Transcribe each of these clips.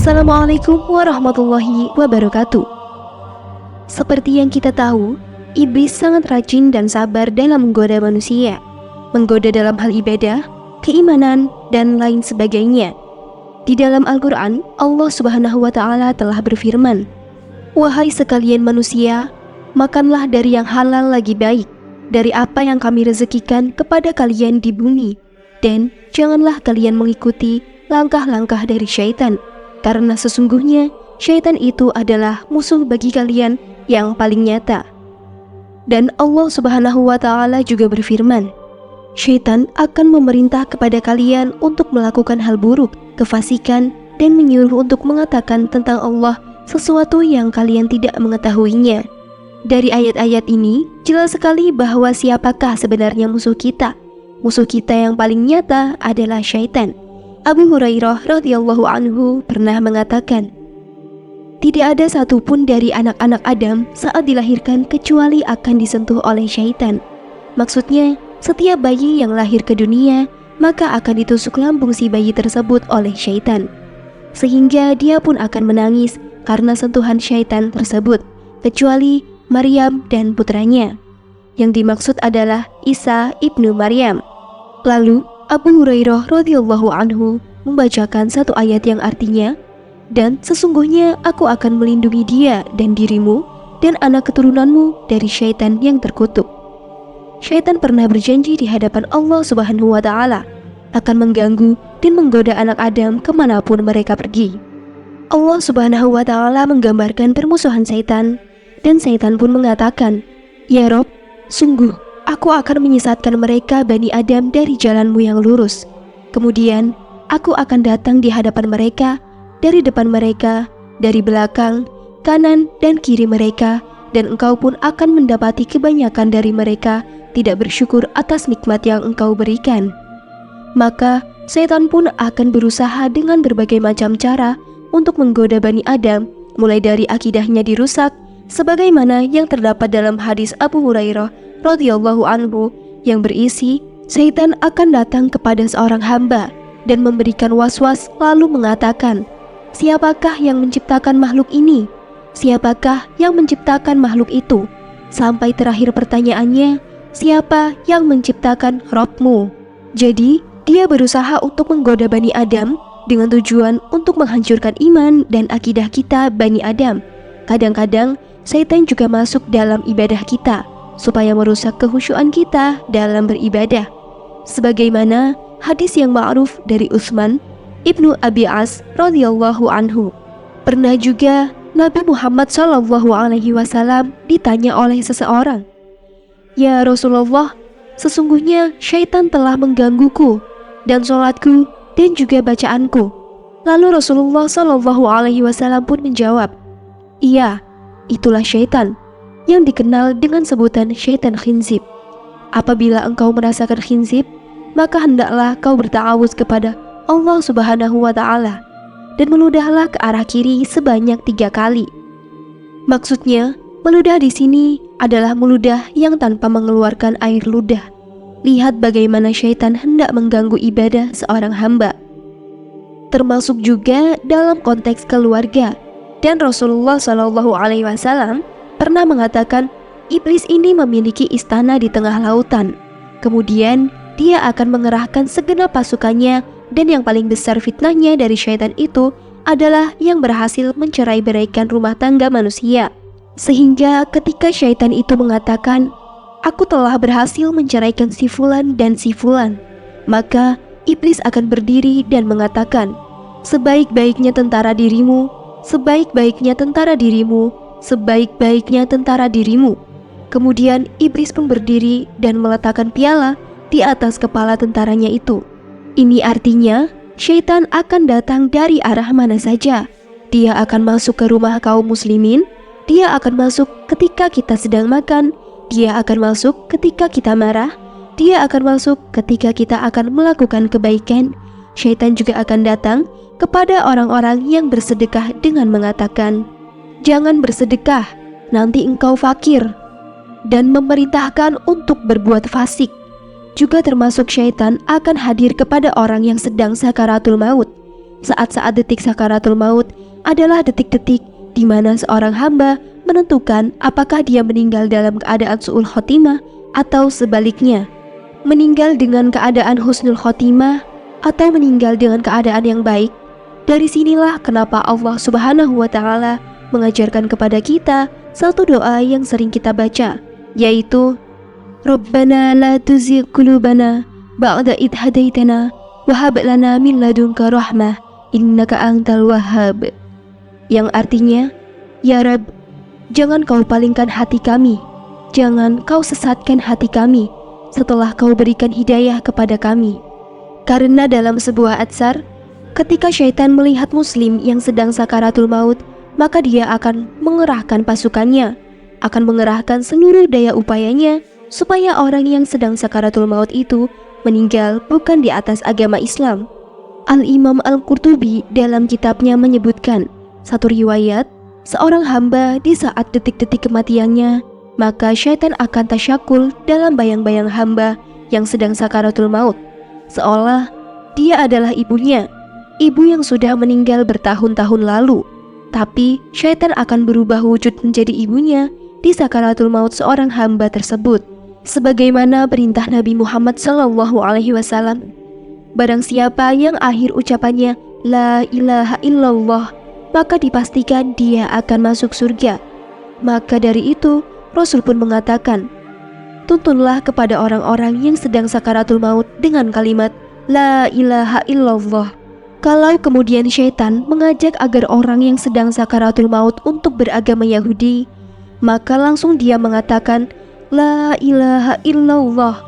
Assalamualaikum warahmatullahi wabarakatuh. Seperti yang kita tahu, iblis sangat rajin dan sabar dalam menggoda manusia, menggoda dalam hal ibadah, keimanan, dan lain sebagainya. Di dalam Al-Quran, Allah Subhanahu wa Ta'ala telah berfirman, "Wahai sekalian manusia, makanlah dari yang halal lagi baik, dari apa yang kami rezekikan kepada kalian di bumi, dan janganlah kalian mengikuti langkah-langkah dari syaitan, karena sesungguhnya syaitan itu adalah musuh bagi kalian yang paling nyata." Dan Allah Subhanahu wa Ta'ala juga berfirman, "Syaitan akan memerintah kepada kalian untuk melakukan hal buruk, kefasikan, dan menyuruh untuk mengatakan tentang Allah sesuatu yang kalian tidak mengetahuinya." Dari ayat-ayat ini jelas sekali bahwa siapakah sebenarnya musuh kita. Musuh kita yang paling nyata adalah syaitan. Abu Hurairah radhiyallahu anhu pernah mengatakan, "Tidak ada satupun dari anak-anak Adam saat dilahirkan kecuali akan disentuh oleh syaitan." Maksudnya, setiap bayi yang lahir ke dunia, maka akan ditusuk lambung si bayi tersebut oleh syaitan, sehingga dia pun akan menangis karena sentuhan syaitan tersebut, kecuali Maryam dan putranya. Yang dimaksud adalah Isa ibnu Maryam. Lalu Abu Hurairah radhiyallahu anhu membacakan satu ayat yang artinya, "Dan sesungguhnya aku akan melindungi dia dan dirimu dan anak keturunanmu dari syaitan yang terkutuk." Syaitan pernah berjanji di hadapan Allah Subhanahu wa Ta'ala akan mengganggu dan menggoda anak Adam kemanapun mereka pergi. Allah Subhanahu wa Ta'ala menggambarkan permusuhan syaitan, dan syaitan pun mengatakan, "Ya Rob, sungguh aku akan menyesatkan mereka Bani Adam dari jalanmu yang lurus. Kemudian aku akan datang di hadapan mereka, dari depan mereka, dari belakang, kanan dan kiri mereka, dan engkau pun akan mendapati kebanyakan dari mereka tidak bersyukur atas nikmat yang engkau berikan." Maka setan pun akan berusaha dengan berbagai macam cara untuk menggoda Bani Adam, mulai dari akidahnya dirusak, sebagaimana yang terdapat dalam hadis Abu Hurairah radhiyallahu anhu yang berisi, "Setan akan datang kepada seorang hamba dan memberikan was-was lalu mengatakan, 'Siapakah yang menciptakan makhluk ini? Siapakah yang menciptakan makhluk itu?' Sampai terakhir pertanyaannya, 'Siapa yang menciptakan Rabbmu?' Jadi dia berusaha untuk menggoda Bani Adam dengan tujuan untuk menghancurkan iman dan akidah kita Bani Adam. Kadang-kadang setan juga masuk dalam ibadah kita supaya merusak kekhusyuan kita dalam beribadah. Sebagaimana hadis yang ma'ruf dari Utsman ibnu Abi As radhiyallahu anhu. Pernah juga Nabi Muhammad SAW ditanya oleh seseorang, "Ya Rasulullah, sesungguhnya syaitan telah menggangguku dan sholatku dan juga bacaanku." Lalu Rasulullah SAW pun menjawab, "Iya, itulah syaitan yang dikenal dengan sebutan syaitan khinzib. Apabila engkau merasakan khinzib, maka hendaklah kau bertawuz kepada Allah Subhanahu wa Ta'ala dan meludahlah ke arah kiri sebanyak 3 kali. Maksudnya, meludah di sini adalah meludah yang tanpa mengeluarkan air ludah. Lihat bagaimana syaitan hendak mengganggu ibadah seorang hamba. Termasuk juga dalam konteks keluarga. Dan Rasulullah SAW pernah mengatakan, iblis ini memiliki istana di tengah lautan. Kemudian dia akan mengerahkan segenap pasukannya, dan yang paling besar fitnahnya dari syaitan itu adalah yang berhasil mencerai-beraikan rumah tangga manusia. Sehingga ketika syaitan itu mengatakan, "Aku telah berhasil menceraikan si fulan dan si fulan," maka iblis akan berdiri dan mengatakan, "Sebaik-baiknya tentara dirimu, sebaik-baiknya tentara dirimu, sebaik-baiknya tentara dirimu." Kemudian iblis pun berdiri dan meletakkan piala di atas kepala tentaranya itu. Ini artinya syaitan akan datang dari arah mana saja. Dia akan masuk ke rumah kaum muslimin, dia akan masuk ketika kita sedang makan, dia akan masuk ketika kita marah, dia akan masuk ketika kita akan melakukan kebaikan. Syaitan juga akan datang kepada orang-orang yang bersedekah dengan mengatakan, "Jangan bersedekah, nanti engkau fakir," dan memerintahkan untuk berbuat fasik. Juga termasuk syaitan akan hadir kepada orang yang sedang sakaratul maut. Saat-saat detik sakaratul maut adalah detik-detik di mana seorang hamba menentukan apakah dia meninggal dalam keadaan su'ul khotimah atau sebaliknya, meninggal dengan keadaan husnul khotimah atau meninggal dengan keadaan yang baik. Dari sinilah kenapa Allah Subhanahu wa Ta'ala mengajarkan kepada kita satu doa yang sering kita baca, yaitu Rabbana la tuzigh qulubana ba'da idh hadaitana wa hab lana min ladunka rahmah innaka antal wahhab. Yang artinya, ya Rabb, jangan kau palingkan hati kami, jangan kau sesatkan hati kami setelah kau berikan hidayah kepada kami. Karena dalam sebuah atsar, ketika syaitan melihat muslim yang sedang sakaratul maut, maka dia akan mengerahkan pasukannya, akan mengerahkan seluruh daya upayanya supaya orang yang sedang sakaratul maut itu meninggal bukan di atas agama Islam. Al-Imam Al-Qurtubi dalam kitabnya menyebutkan satu riwayat, seorang hamba di saat detik-detik kematiannya, maka syaitan akan tasyakul dalam bayang-bayang hamba yang sedang sakaratul maut, seolah dia adalah ibunya, ibu yang sudah meninggal bertahun-tahun lalu. Tapi syaitan akan berubah wujud menjadi ibunya di sakaratul maut seorang hamba tersebut, sebagaimana perintah Nabi Muhammad SAW. Barang siapa yang akhir ucapannya La ilaha illallah, maka dipastikan dia akan masuk surga. Maka dari itu Rasul pun mengatakan, tuntunlah kepada orang-orang yang sedang sakaratul maut dengan kalimat La ilaha illallah. Kalau kemudian syaitan mengajak agar orang yang sedang sakaratul maut untuk beragama Yahudi, maka langsung dia mengatakan La ilaha illallah.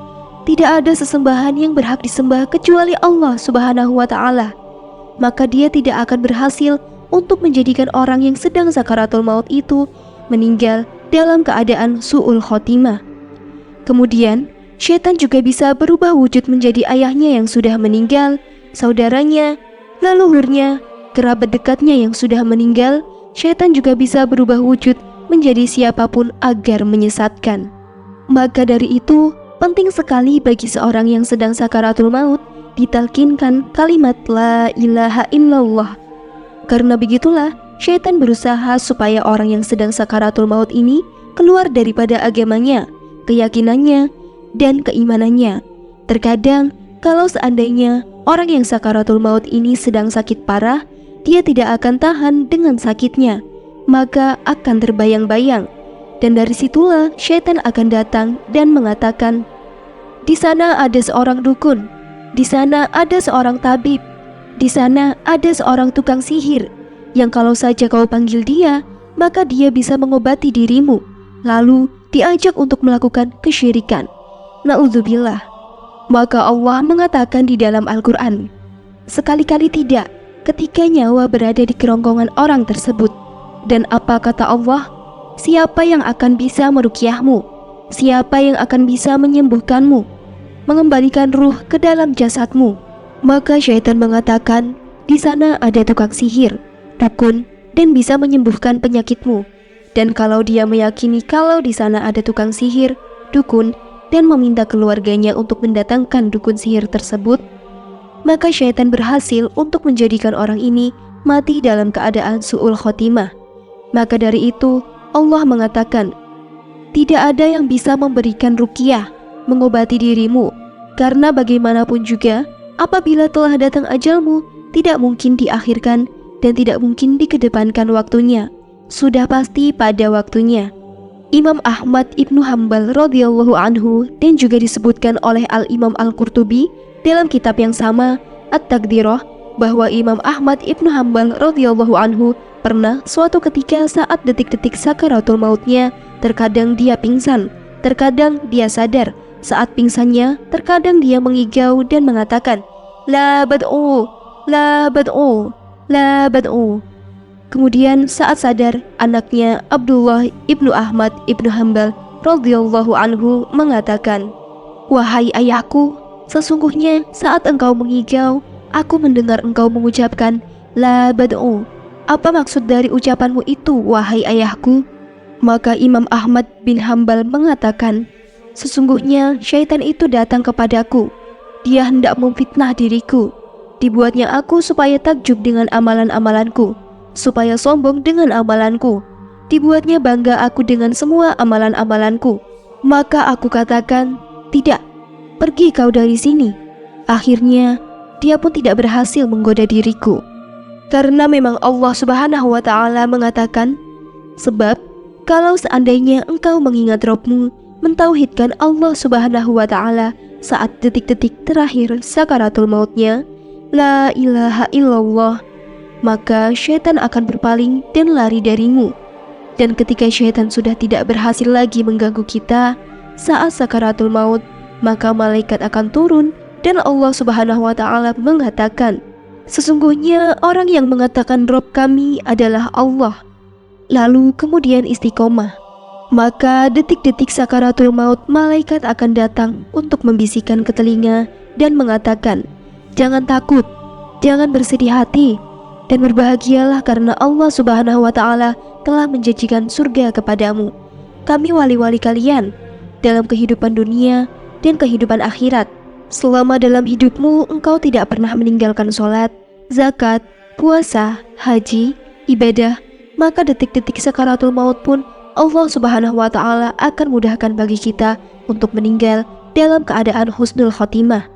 Tidak ada sesembahan yang berhak disembah kecuali Allah Subhanahu wa Ta'ala. Maka dia tidak akan berhasil untuk menjadikan orang yang sedang sakaratul maut itu meninggal dalam keadaan su'ul khotimah. Kemudian, syaitan juga bisa berubah wujud menjadi ayahnya yang sudah meninggal, saudaranya, leluhurnya, kerabat dekatnya yang sudah meninggal. Syaitan juga bisa berubah wujud menjadi siapapun agar menyesatkan. Maka dari itu, penting sekali bagi seorang yang sedang sakaratul maut ditalkinkan kalimat La ilaha illallah. Karena begitulah syaitan berusaha supaya orang yang sedang sakaratul maut ini keluar daripada agamanya, keyakinannya, dan keimanannya. Terkadang kalau seandainya orang yang sakaratul maut ini sedang sakit parah, dia tidak akan tahan dengan sakitnya, maka akan terbayang-bayang. Dan dari situlah syaitan akan datang dan mengatakan, di sana ada seorang dukun, di sana ada seorang tabib, di sana ada seorang tukang sihir, yang kalau saja kau panggil dia, maka dia bisa mengobati dirimu. Lalu diajak untuk melakukan kesyirikan. Na'udzubillah. Maka Allah mengatakan di dalam Al-Quran, sekali-kali tidak ketika nyawa berada di kerongkongan orang tersebut. Dan apa kata Allah? Siapa yang akan bisa meruqyahmu? Siapa yang akan bisa menyembuhkanmu, mengembalikan ruh ke dalam jasadmu? Maka syaitan mengatakan, di sana ada tukang sihir, dukun, dan bisa menyembuhkan penyakitmu. Dan kalau dia meyakini kalau di sana ada tukang sihir, dukun, dan meminta keluarganya untuk mendatangkan dukun sihir tersebut, maka syaitan berhasil untuk menjadikan orang ini mati dalam keadaan su'ul khotimah. Maka dari itu Allah mengatakan, tidak ada yang bisa memberikan ruqyah, mengobati dirimu, karena bagaimanapun juga apabila telah datang ajalmu, tidak mungkin diakhirkan dan tidak mungkin dikedepankan waktunya, sudah pasti pada waktunya. Imam Ahmad Ibnu Hanbal radhiyallahu anhu dan juga disebutkan oleh Al-Imam Al-Qurtubi dalam kitab yang sama, At-Taqdirah, bahwa Imam Ahmad Ibnu Hanbal radhiyallahu anhu pernah suatu ketika saat detik-detik sakaratul mautnya, terkadang dia pingsan, terkadang dia sadar. Saat pingsannya, terkadang dia mengigau dan mengatakan, La bad'u, la bad'u, la bad'u. Kemudian saat sadar, anaknya Abdullah Ibnu Ahmad Ibnu Hanbal radhiyallahu anhu mengatakan, wahai ayahku, sesungguhnya saat engkau mengigau, aku mendengar engkau mengucapkan, La bad'u. Apa maksud dari ucapanmu itu, wahai ayahku? Maka Imam Ahmad bin Hanbal mengatakan, sesungguhnya syaitan itu datang kepadaku. Dia hendak memfitnah diriku. Dibuatnya aku supaya takjub dengan amalan-amalanku, supaya sombong dengan amalanku. Dibuatnya bangga aku dengan semua amalan-amalanku. Maka aku katakan, tidak, pergi kau dari sini. Akhirnya, dia pun tidak berhasil menggoda diriku. Karena memang Allah Subhanahu wa Ta'ala mengatakan, sebab kalau seandainya engkau mengingat Rabbmu, mentauhidkan Allah Subhanahu wa Ta'ala saat detik-detik terakhir sakaratul mautnya, la ilaha illallah, maka syaitan akan berpaling dan lari darimu. Dan ketika syaitan sudah tidak berhasil lagi mengganggu kita saat sakaratul maut, maka malaikat akan turun dan Allah Subhanahu wa Ta'ala mengatakan, sesungguhnya orang yang mengatakan Rabb kami adalah Allah, lalu kemudian istiqomah, maka detik-detik sakaratul maut malaikat akan datang untuk membisikkan ke telinga dan mengatakan, jangan takut, jangan bersedih hati, dan berbahagialah karena Allah Subhanahu wa Ta'ala telah menjanjikan surga kepadamu. Kami wali-wali kalian dalam kehidupan dunia dan kehidupan akhirat. Selama dalam hidupmu engkau tidak pernah meninggalkan sholat, zakat, puasa, haji, ibadah, maka detik-detik sakaratul maut pun Allah Subhanahu wa Ta'ala akan mudahkan bagi kita untuk meninggal dalam keadaan husnul khotimah.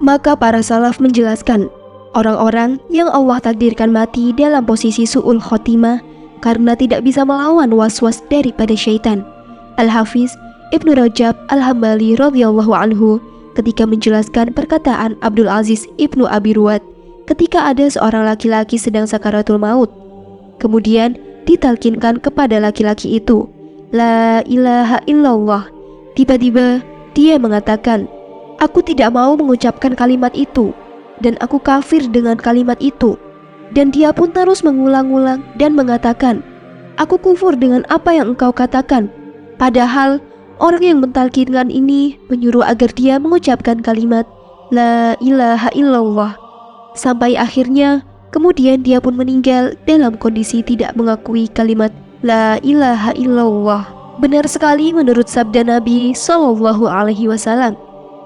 Maka para salaf menjelaskan, orang-orang yang Allah takdirkan mati dalam posisi su'ul khotimah karena tidak bisa melawan was-was daripada syaitan. Al-Hafiz Ibnu Rajab Al-Hambali radhiyallahu anhu ketika menjelaskan perkataan Abdul Aziz Ibnu Abi Ruwad ketika ada seorang laki-laki sedang sakaratul maut, kemudian ditalkinkan kepada laki-laki itu, la ilaha illallah. Tiba-tiba dia mengatakan, aku tidak mau mengucapkan kalimat itu, dan aku kafir dengan kalimat itu. Dan dia pun terus mengulang-ulang dan mengatakan, aku kufur dengan apa yang engkau katakan. Padahal orang yang mentalkinkan ini menyuruh agar dia mengucapkan kalimat la ilaha illallah. Sampai akhirnya kemudian dia pun meninggal dalam kondisi tidak mengakui kalimat la ilaha illallah. Benar sekali menurut sabda Nabi Shallallahu Alaihi Wasallam.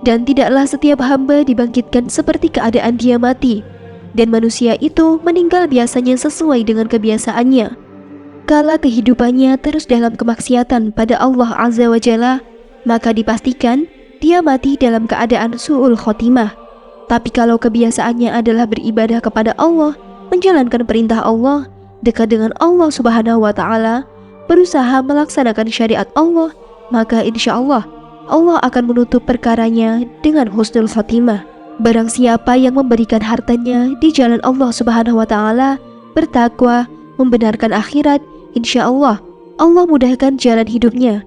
Dan tidaklah setiap hamba dibangkitkan seperti keadaan dia mati, dan manusia itu meninggal biasanya sesuai dengan kebiasaannya. Kala kehidupannya terus dalam kemaksiatan pada Allah Azza wa Jalla, maka dipastikan dia mati dalam keadaan su'ul khotimah. Tapi kalau kebiasaannya adalah beribadah kepada Allah, menjalankan perintah Allah, dekat dengan Allah Subhanahu wa Ta'ala, berusaha melaksanakan syariat Allah, maka insya Allah Allah akan menutup perkaranya dengan husnul khotimah. Barang siapa yang memberikan hartanya di jalan Allah Subhanahu wa Ta'ala, bertakwa, membenarkan akhirat, insya Allah Allah mudahkan jalan hidupnya.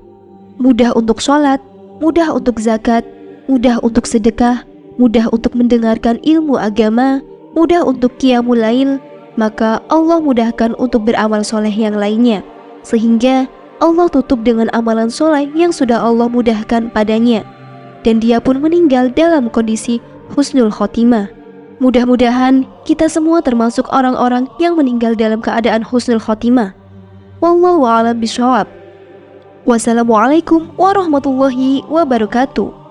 Mudah untuk sholat, mudah untuk zakat, mudah untuk sedekah, mudah untuk mendengarkan ilmu agama, mudah untuk qiyamul lail, maka Allah mudahkan untuk beramal soleh yang lainnya, sehingga Allah tutup dengan amalan soleh yang sudah Allah mudahkan padanya, dan dia pun meninggal dalam kondisi husnul khotimah. Mudah-mudahan kita semua termasuk orang-orang yang meninggal dalam keadaan husnul khotimah. Wallahu a'lam bishawab. Wassalamualaikum warahmatullahi wabarakatuh.